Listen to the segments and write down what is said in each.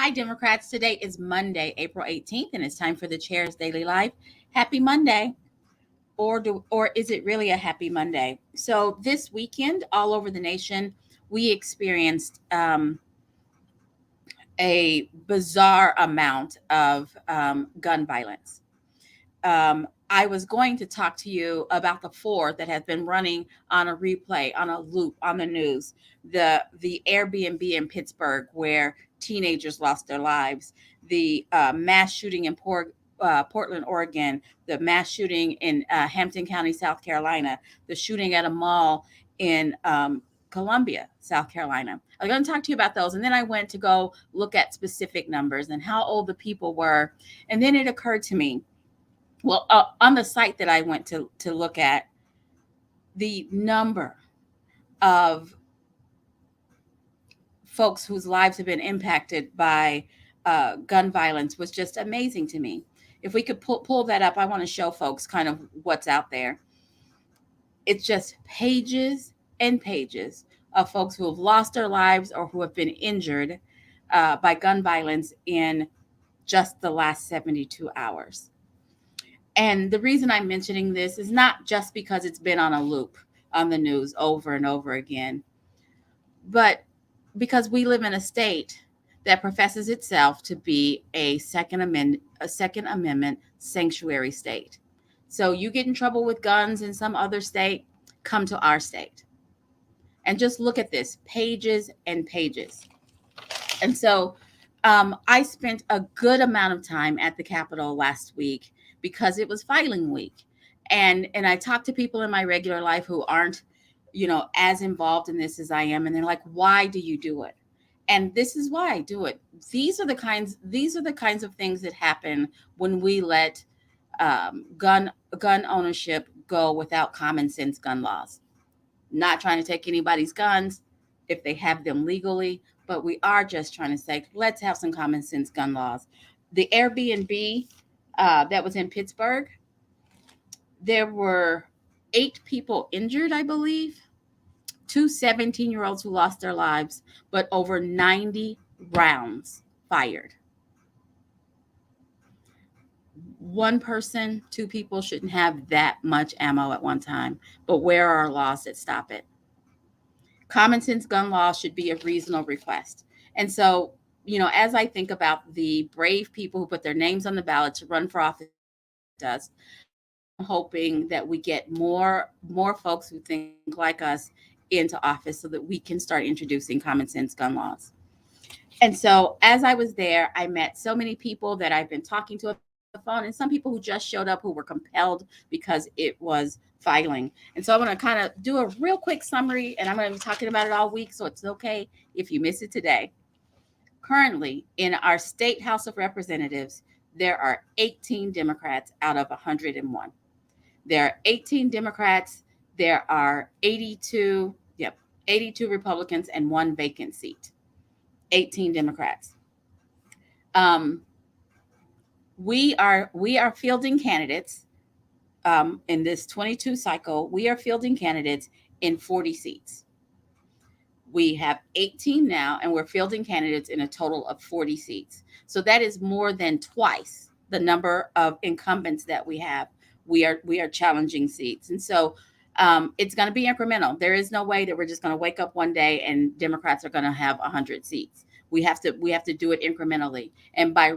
Hi, Democrats. Today is Monday, April 18th, and it's time for the Chair's Daily Life. Happy Monday. Or is it really a happy Monday? So this weekend, all over the nation, we experienced a bizarre amount of gun violence. I was going to talk to you about the four that have been running on a replay, on a loop, on the news. The Airbnb in Pittsburgh, where teenagers lost their lives, the mass shooting in Portland, Oregon, the mass shooting in Hampton County, South Carolina, the shooting at a mall in Columbia, South Carolina. I'm going to talk to you about those. And then I went to go look at specific numbers and how old the people were. And then it occurred to me, well, on the site that I went to look at, the number of folks whose lives have been impacted by gun violence was just amazing to me. If we could pull that up, I want to show folks kind of what's out there. It's just pages and pages of folks who have lost their lives or who have been injured by gun violence in just the last 72 hours. And the reason I'm mentioning this is not just because it's been on a loop on the news over and over again, but because we live in a state that professes itself to be a Second Amendment sanctuary state. So you get in trouble with guns in some other state, come to our state. And just look at this, pages and pages. And so I spent a good amount of time at the Capitol last week because it was filing week. And I talked to people in my regular life who aren't, as involved in this as I am. And they're like, why do you do it? And this is why I do it. These are the kinds of things that happen when we let gun ownership go without common sense gun laws. Not trying to take anybody's guns if they have them legally, but we are just trying to say, let's have some common sense gun laws. The Airbnb that was in Pittsburgh, there were 8 people injured, I believe, 2 17-year-olds who lost their lives, but over 90 rounds fired. One person, 2 people shouldn't have that much ammo at one time, but where are laws that stop it? Common sense gun laws should be a reasonable request. And so, as I think about the brave people who put their names on the ballot to run for office, I'm hoping that we get more folks who think like us into office so that we can start introducing common sense gun laws. And so as I was there, I met so many people that I've been talking to on the phone, and some people who just showed up who were compelled because it was filing. And so I'm going to kind of do a real quick summary, and I'm going to be talking about it all week, so it's okay if you miss it today. Currently, in our state House of Representatives, there are 18 Democrats out of 101. There are 18 Democrats. There are 82 Republicans and 1 vacant seat. 18 Democrats. We are fielding candidates in this 22 cycle. We are fielding candidates in 40 seats. We have 18 now, and we're fielding candidates in a total of 40 seats. So that is more than twice the number of incumbents that we have. We are challenging seats, and so it's going to be incremental. There is no way that we're just going to wake up one day and Democrats are going to have 100 seats. We have to do it incrementally, and by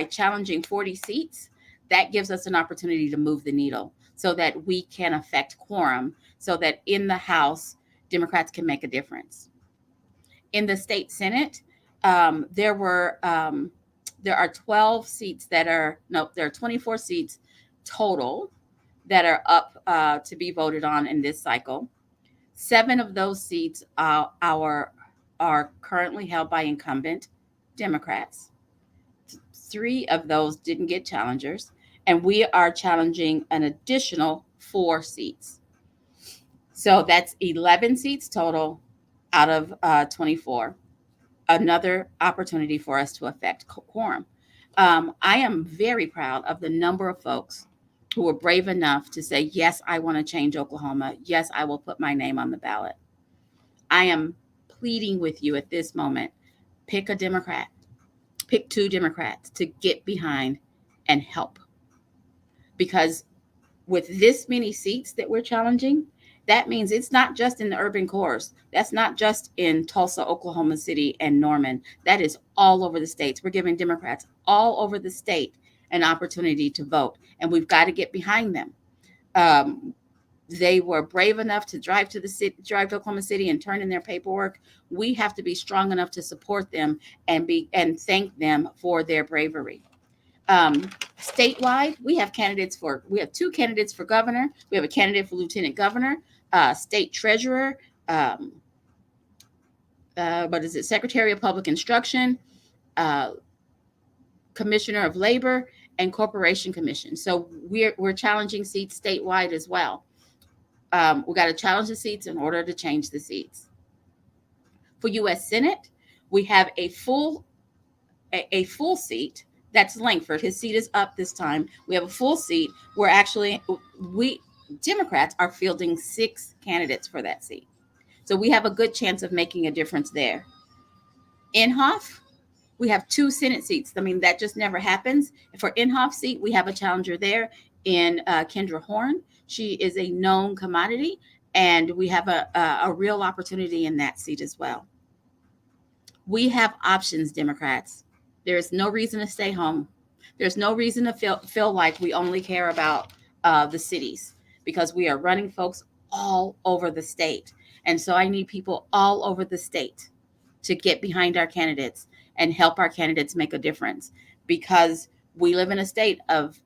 challenging 40 seats, that gives us an opportunity to move the needle so that we can affect quorum, so that in the House, Democrats can make a difference. In the state Senate, there are 12 seats there are 24 seats total that are up to be voted on in this cycle. 7 of those seats are currently held by incumbent Democrats. 3 of those didn't get challengers, and we are challenging an additional 4 seats. So that's 11 seats total out of 24. Another opportunity for us to affect quorum. I am very proud of the number of folks who were brave enough to say, yes, I want to change Oklahoma. Yes, I will put my name on the ballot. I am pleading with you at this moment. Pick a Democrat, pick 2 Democrats to get behind and help. Because with this many seats that we're challenging, that means it's not just in the urban cores. That's not just in Tulsa, Oklahoma City, and Norman. That is all over the states. We're giving Democrats all over the state an opportunity to vote, and we've got to get behind them. Um, they were brave enough to drive to the city, drive to Oklahoma City, and turn in their paperwork. We have to be strong enough to support them and thank them for their bravery. Statewide, we have 2 candidates for governor. We have a candidate for lieutenant governor, state treasurer, um, secretary of public instruction, uh, commissioner of labor, and corporation commission. So we're challenging seats statewide as well. We got to challenge the seats in order to change the seats. For U.S. Senate, we have a full seat. That's Langford. His seat is up this time. We have a full seat. We Democrats are fielding 6 candidates for that seat. So we have a good chance of making a difference there. Inhofe, we have 2 Senate seats. I mean, that just never happens. For Inhofe seat, we have a challenger there in Kendra Horn. She is a known commodity, and we have a real opportunity in that seat as well. We have options, Democrats. There is no reason to stay home. There's no reason to feel like we only care about the cities, because we are running folks all over the state. And so I need people all over the state to get behind our candidates and help our candidates make a difference, because we live in a state of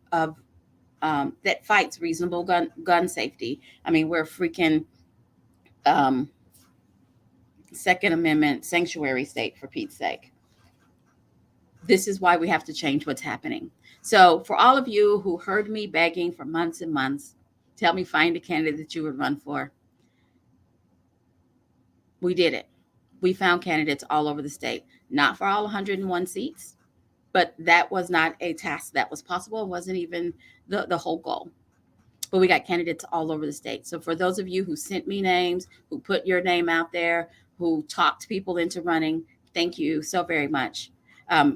that fights reasonable gun safety. I mean, we're freaking Second Amendment sanctuary state, for Pete's sake. This is why we have to change what's happening. So for all of you who heard me begging for months and months, tell me, find a candidate that you would run for. We did it. We found candidates all over the state, not for all 101 seats, but that was not a task that was possible. It wasn't even the whole goal. But we got candidates all over the state. So for those of you who sent me names, who put your name out there, who talked people into running, thank you so very much.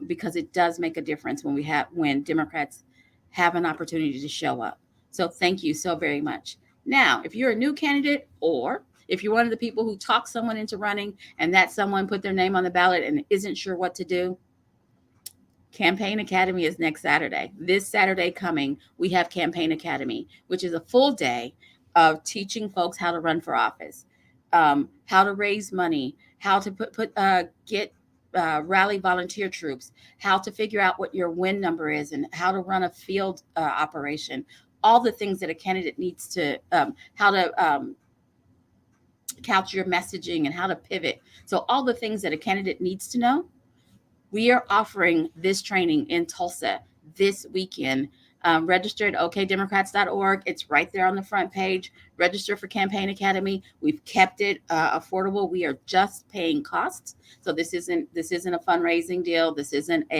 Because it does make a difference when Democrats have an opportunity to show up. So thank you so very much. Now, if you're a new candidate, or if you're one of the people who talked someone into running and that someone put their name on the ballot and isn't sure what to do, Campaign Academy is next Saturday. This Saturday coming, we have Campaign Academy, which is a full day of teaching folks how to run for office, how to raise money, how to get rally volunteer troops, how to figure out what your win number is, and how to run a field operation. All the things that a candidate needs to, how to couch your messaging and how to pivot. So all the things that a candidate needs to know, we are offering this training in Tulsa this weekend. Register at okdemocrats.org. It's right there on the front page. Register for Campaign Academy. We've kept it affordable. We are just paying costs. So this isn't a fundraising deal. This isn't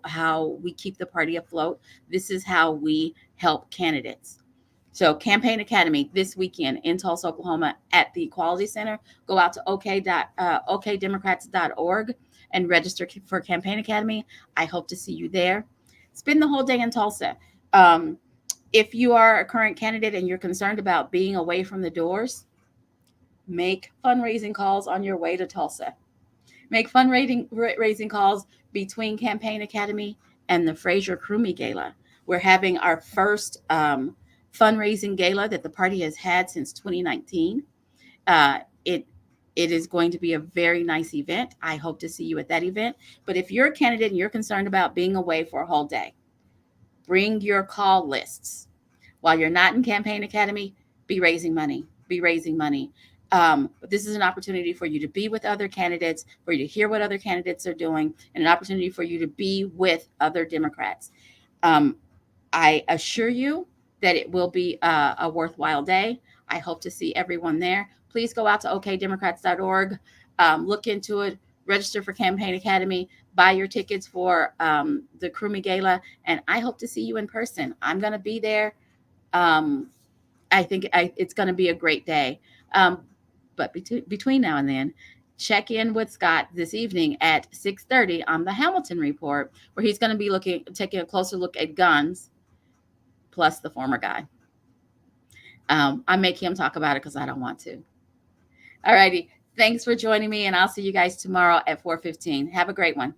how we keep the party afloat. This is how we help candidates. So Campaign Academy this weekend in Tulsa, Oklahoma at the Equality Center. Go out to okdemocrats.org and register for Campaign Academy. I hope to see you there. Spend the whole day in Tulsa. If you are a current candidate and you're concerned about being away from the doors, make fundraising calls on your way to Tulsa. Make fundraising calls between Campaign Academy and the Frazier-Crumey Gala. We're having our first fundraising gala that the party has had since 2019. It is going to be a very nice event. I hope to see you at that event. But if you're a candidate and you're concerned about being away for a whole day, bring your call lists. While you're not in Campaign Academy, be raising money. But this is an opportunity for you to be with other candidates, for you to hear what other candidates are doing, and an opportunity for you to be with other Democrats. I assure you that it will be a worthwhile day. I hope to see everyone there. Please go out to okdemocrats.org, look into it, register for Campaign Academy, buy your tickets for the Crumey Gala, and I hope to see you in person. I'm going to be there. I think it's going to be a great day. But between now and then, check in with Scott this evening at 6:30 on the Hamilton Report, where he's going to be taking a closer look at guns plus the former guy. I make him talk about it because I don't want to. All righty. Thanks for joining me, and I'll see you guys tomorrow at 4:15. Have a great one.